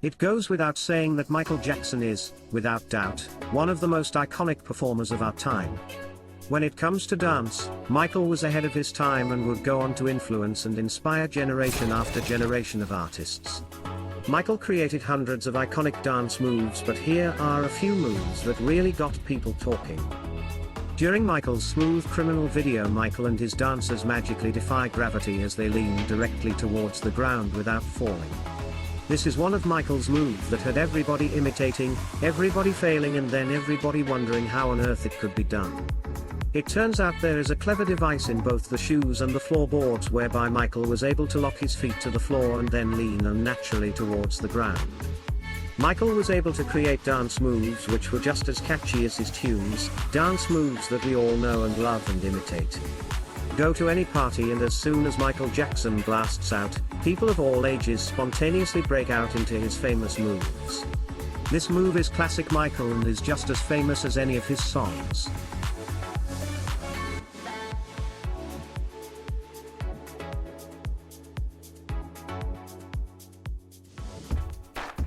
It goes without saying that Michael Jackson is, without doubt, one of the most iconic performers of our time. When it comes to dance, Michael was ahead of his time and would go on to influence and inspire generation after generation of artists. Michael created hundreds of iconic dance moves, but here are a few moves that really got people talking. During Michael's Smooth Criminal video, Michael and his dancers magically defy gravity as they lean directly towards the ground without falling. This is one of Michael's moves that had everybody imitating, everybody failing, and then everybody wondering how on earth it could be done. It turns out there is a clever device in both the shoes and the floorboards whereby Michael was able to lock his feet to the floor and then lean unnaturally towards the ground. Michael was able to create dance moves which were just as catchy as his tunes, dance moves that we all know and love and imitate. Go to any party and as soon as Michael Jackson blasts out, people of all ages spontaneously break out into his famous moves. This move is classic Michael and is just as famous as any of his songs.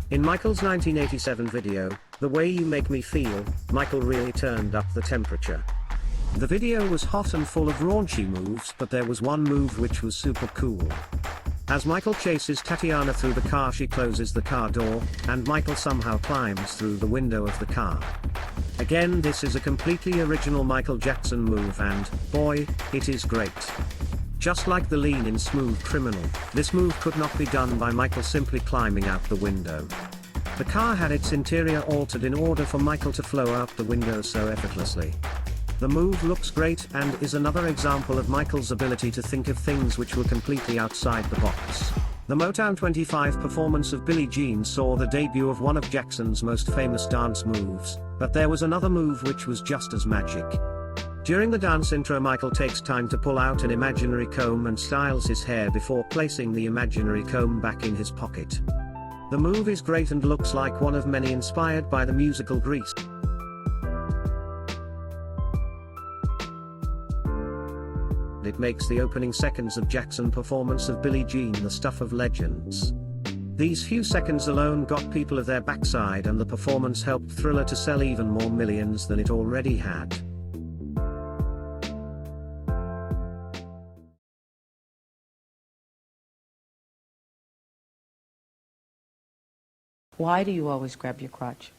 In Michael's 1987 video, The Way You Make Me Feel, Michael really turned up the temperature. The video was hot and full of raunchy moves, but there was one move which was super cool. As Michael chases Tatiana through the car, she closes the car door, and Michael somehow climbs through the window of the car. Again, this is a completely original Michael Jackson move and, boy, it is great. Just like the lean in Smooth Criminal, this move could not be done by Michael simply climbing out the window. The car had its interior altered in order for Michael to flow out the window so effortlessly. The move looks great and is another example of Michael's ability to think of things which were completely outside the box. The Motown 25 performance of Billie Jean saw the debut of one of Jackson's most famous dance moves, but there was another move which was just as magic. During the dance intro, Michael takes time to pull out an imaginary comb and styles his hair before placing the imaginary comb back in his pocket. The move is great and looks like one of many inspired by the musical Grease. It makes the opening seconds of Jackson performance of Billie Jean the stuff of legends. These few seconds alone got people of their backside, and the performance helped Thriller to sell even more millions than it already had. Why do you always grab your crotch?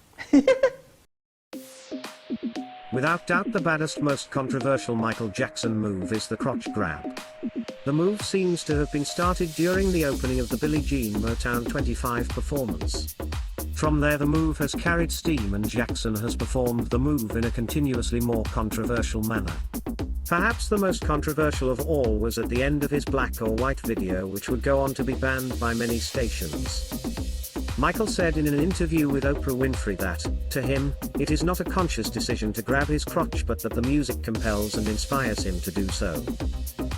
Without doubt, the baddest, most controversial Michael Jackson move is the crotch grab. The move seems to have been started during the opening of the Billie Jean Motown 25 performance. From there the move has carried steam and Jackson has performed the move in a continuously more controversial manner. Perhaps the most controversial of all was at the end of his Black or White video, which would go on to be banned by many stations. Michael said in an interview with Oprah Winfrey that, to him, it is not a conscious decision to grab his crotch, but that the music compels and inspires him to do so.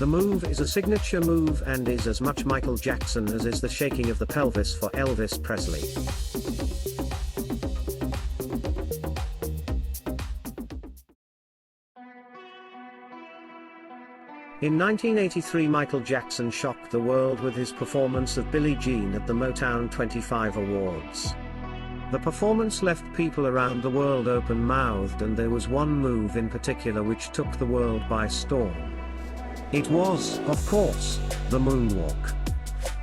The move is a signature move and is as much Michael Jackson as is the shaking of the pelvis for Elvis Presley. In 1983, Michael Jackson shocked the world with his performance of Billie Jean at the Motown 25 Awards. The performance left people around the world open-mouthed, and there was one move in particular which took the world by storm. It was, of course, the moonwalk.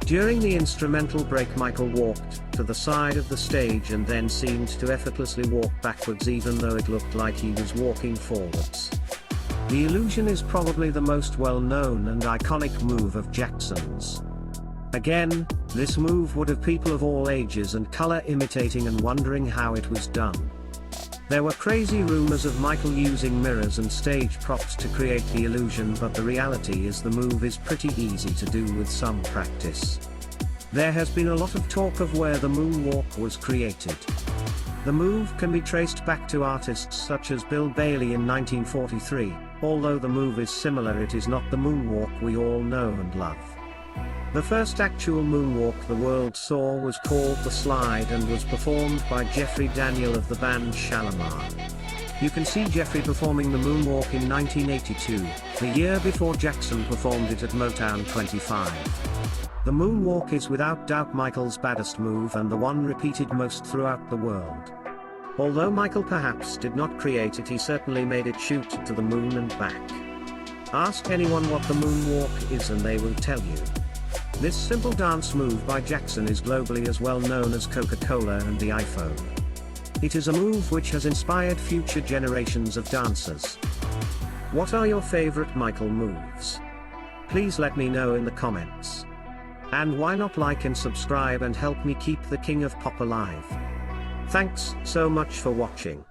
During the instrumental break, Michael walked to the side of the stage and then seemed to effortlessly walk backwards, even though it looked like he was walking forwards. The illusion is probably the most well-known and iconic move of Jackson's. Again, this move would have people of all ages and color imitating and wondering how it was done. There were crazy rumors of Michael using mirrors and stage props to create the illusion, but the reality is the move is pretty easy to do with some practice. There has been a lot of talk of where the moonwalk was created. The move can be traced back to artists such as Bill Bailey in 1943, although the move is similar, it is not the moonwalk we all know and love. The first actual moonwalk the world saw was called the Slide and was performed by Jeffrey Daniel of the band Shalimar. You can see Jeffrey performing the moonwalk in 1982, the year before Jackson performed it at Motown 25. The moonwalk is without doubt Michael's baddest move and the one repeated most throughout the world. Although Michael perhaps did not create it, he certainly made it shoot to the moon and back. Ask anyone what the moonwalk is and they will tell you. This simple dance move by Jackson is globally as well known as Coca-Cola and the iPhone. It is a move which has inspired future generations of dancers. What are your favorite Michael moves? Please let me know in the comments. And why not like and subscribe and help me keep the King of Pop alive. Thanks so much for watching.